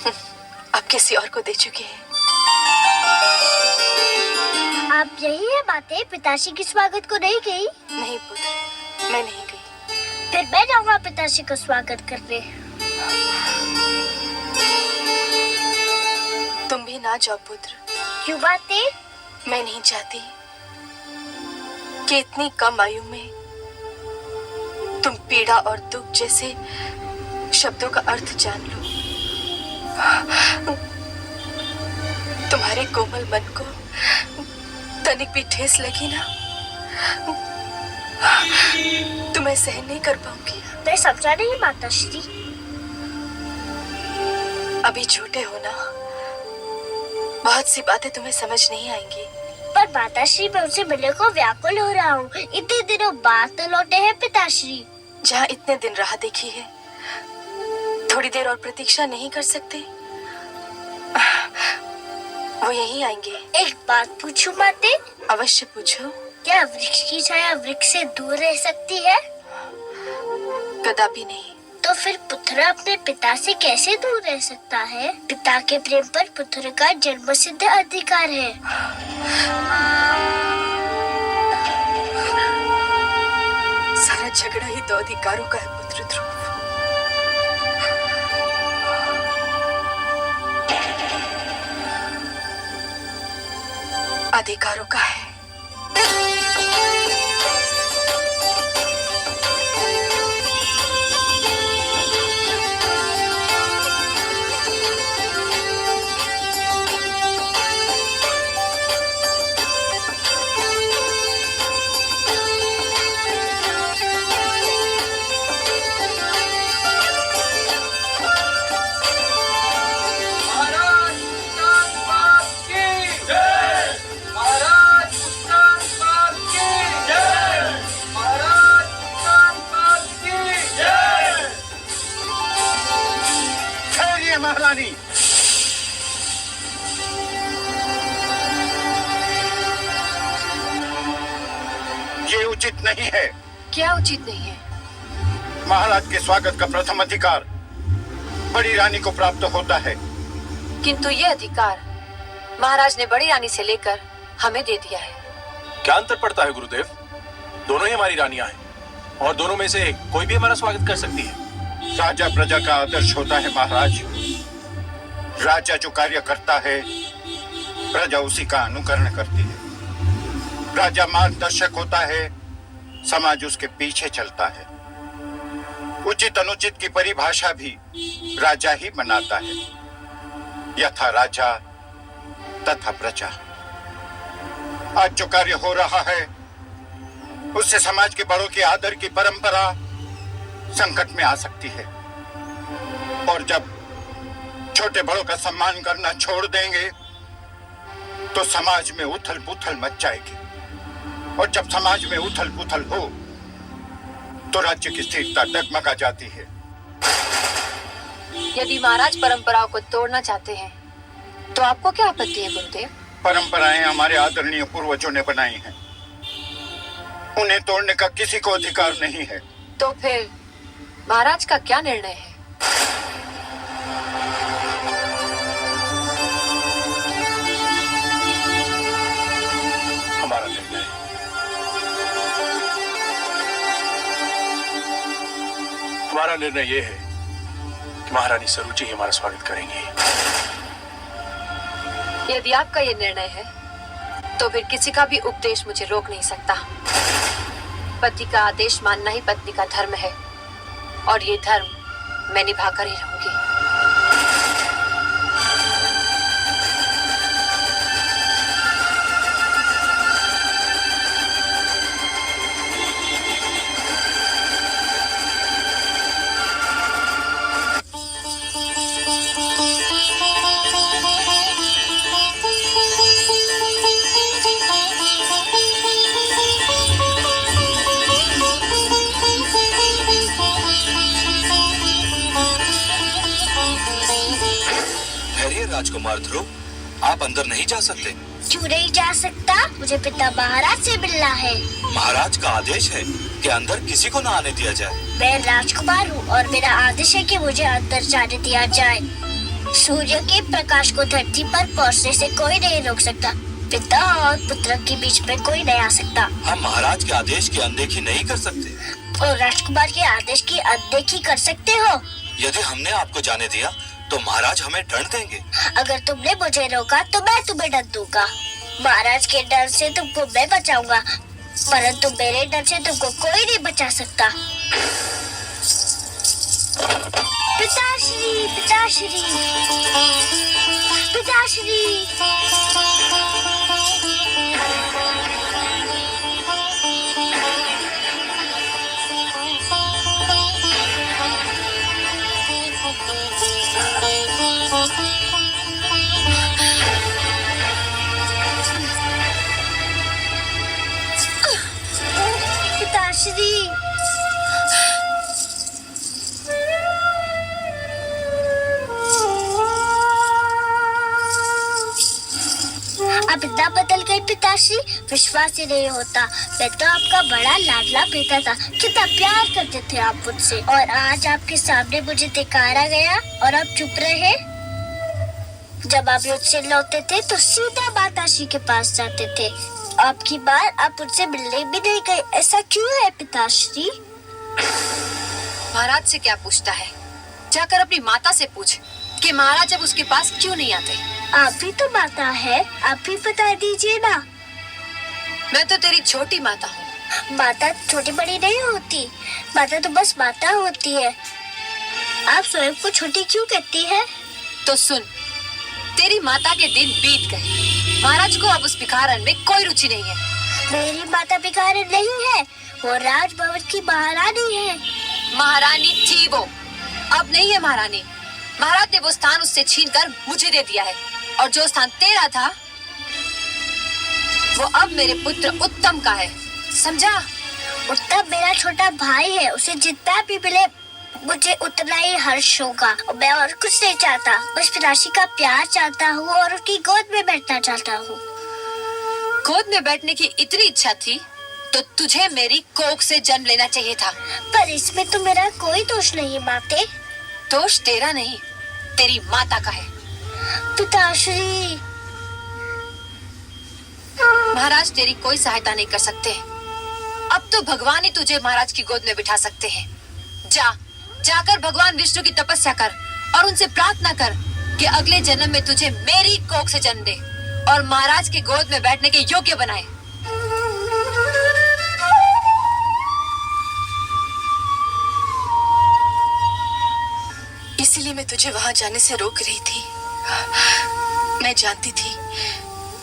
अब किसी और को दे चुके हैं। आप यही है बातें, पिताश्री के स्वागत को नहीं गई? नहीं पुत्र, मैं नहीं गई। फिर मैं जाऊंगा पिताश्री का स्वागत करने। तुम भी ना जाओ पुत्र। क्यों बातें? मैं नहीं चाहती कि इतनी कम आयु में तुम पीड़ा और दुख जैसे शब्दों का अर्थ जान लो। तुम्हारे कोमल मन को तनिक भी ठेस लगी ना, तो मैं सहन नहीं कर पाऊंगी। मैं समझा नहीं माताश्री। अभी छोटे हो ना, बहुत सी बातें तुम्हें समझ नहीं आएंगी। पर माताश्री, मैं उनसे मिलने को व्याकुल हो रहा हूँ। इतने दिनों बाद तो लौटे हैं पिताश्री। जहाँ इतने दिन राह देखी है, थोड़ी देर और प्रतीक्षा नहीं कर सकते? वो यहीं आएंगे। एक बात पूछूं माते? अवश्य पूछो। क्या वृक्ष की छाया वृक्ष से दूर रह सकती है? कदापि नहीं। तो फिर पुत्र अपने पिता से कैसे दूर रह सकता है? पिता के प्रेम पर पुत्र का जन्मसिद्ध अधिकार है। सारा झगड़ा ही तो अधिकारों का है पुत्र ध्रुव। अधिकारों का है। महारानी, ये उचित नहीं है। क्या उचित नहीं है? महाराज के स्वागत का प्रथम अधिकार बड़ी रानी को प्राप्त होता है। किंतु ये अधिकार महाराज ने बड़ी रानी से लेकर हमें दे दिया है। क्या अंतर पड़ता है गुरुदेव? दोनों ही हमारी रानियां हैं और दोनों में से कोई भी हमारा स्वागत कर सकती है। राजा प्रजा का आदर्श होता है महाराज। राजा जो कार्य करता है, प्रजा उसी का अनुकरण करती है। राजा मार्गदर्शक होता है, समाज उसके पीछे चलता है। उचित अनुचित की परिभाषा भी राजा ही बनाता है। यथा राजा तथा प्रजा। आज जो कार्य हो रहा है, उससे समाज के बड़ों के आदर की परंपरा संकट में आ सकती है। और जब छोटे बड़ों का सम्मान करना छोड़ देंगे, तो समाज में उथल पुथल मच जाएगी। और जब समाज में उथल पुथल हो, तो राज्य की स्थिरता डगमगा जाती है। यदि महाराज परंपराओं को तोड़ना चाहते हैं, तो आपको क्या आपत्ति है गुरुदेव? परंपराएं हमारे आदरणीय पूर्वजों ने बनाई हैं। उन्हें तोड़ने का किसी को अधिकार नहीं है। तो फिर महाराज का क्या निर्णय है? हमारा निर्णय हमारा निर्णय ये है कि महारानी सरुचि ही हमारा स्वागत करेंगी। यदि आपका ये निर्णय है, तो फिर किसी का भी उपदेश मुझे रोक नहीं सकता। पति का आदेश मानना ही पत्नी का धर्म है, और ये धर्म मैं निभाकर ही रहूंगी। राजकुमार ध्रुव, आप अंदर नहीं जा सकते। क्यों नहीं जा सकता? मुझे पिता महाराज से मिलना है। महाराज का आदेश है कि अंदर किसी को न आने दिया जाए। मैं राजकुमार हूँ और मेरा आदेश है कि मुझे अंदर जाने दिया जाए। सूर्य के प्रकाश को धरती पर पहुंचने से कोई नहीं रोक सकता। पिता और पुत्र के बीच में कोई नहीं आ सकता। हम महाराज के आदेश की अनदेखी नहीं कर सकते। और राजकुमार के आदेश की अनदेखी कर सकते हो। यदि हमने आपको जाने दिया तो महाराज हमें दंड देंगे। अगर तुमने मुझे रोका तो मैं तुम्हें दंड दूंगा। महाराज के डर से तुमको मैं बचाऊंगा, परंतु मेरे डर से तुमको कोई नहीं बचा सकता। पिताश्री, पिताश्री, पिताश्री। पिताश्री, आप इतना बदल गए पिताश्री, विश्वास ही नहीं होता। मैं तो आपका बड़ा लाडला बेटा था, कितना प्यार करते थे आप मुझसे, और आज आपके सामने मुझे धिकारा गया और आप चुप रहे। जब आप युद्ध से लौटते थे तो सीधा माताश्री के पास जाते थे। आपकी बार आप मुझसे मिलने भी नहीं गए, ऐसा क्यों है पिताश्री? महाराज से क्या पूछता है? जाकर अपनी माता से पूछ कि महाराज अब उसके पास क्यों नहीं आते। आप भी तो माता है, आप भी बता दीजिए ना। मैं तो तेरी छोटी माता हूँ। माता छोटी बड़ी नहीं होती, माता तो बस माता होती है। आप स्वयं को छोटी क्यों कहती है? तो सुन, तेरी माता के दिन बीत गए। महाराज को अब उस भिखारन में कोई रुचि नहीं है। मेरी माता भिखारन नहीं है, वो राजभवन की महारानी है। महारानी थी वो, अब नहीं है महारानी। महाराज ने वो स्थान उससे छीनकर मुझे दे दिया है, और जो स्थान तेरा था वो अब मेरे पुत्र उत्तम का है, समझा? उत्तम मेरा छोटा भाई है, उसे जितना भी मिले मुझे उतना ही हर्ष होगा। मैं और कुछ नहीं चाहता, बस पिताश्री का प्यार चाहता हूँ और उसकी गोद में बैठना चाहता हूँ। गोद में बैठने की इतनी इच्छा थी तो तुझे मेरी कोख से जन्म लेना चाहिए था। पर इसमें तो मेरा कोई दोष नहीं माते। दोष तेरा नहीं, तेरी माता का है। पिताश्री, महाराज तेरी कोई सहायता नहीं कर सकते। अब तो भगवान ही तुझे महाराज की गोद में बिठा सकते हैं। जाकर भगवान विष्णु की तपस्या कर और उनसे प्रार्थना कर कि अगले जन्म में तुझे मेरी कोख से जन्म दे और महाराज की गोद में बैठने के योग्य बनाए। इसीलिए मैं तुझे वहां जाने से रोक रही थी। मैं जानती थी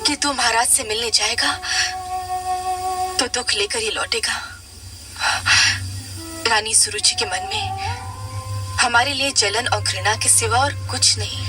कि तू महाराज से मिलने जाएगा तो दुख लेकर ही लौटेगा। रानी सुरुचि के मन में हमारे लिए जलन और घृणा के सिवा और कुछ नहीं।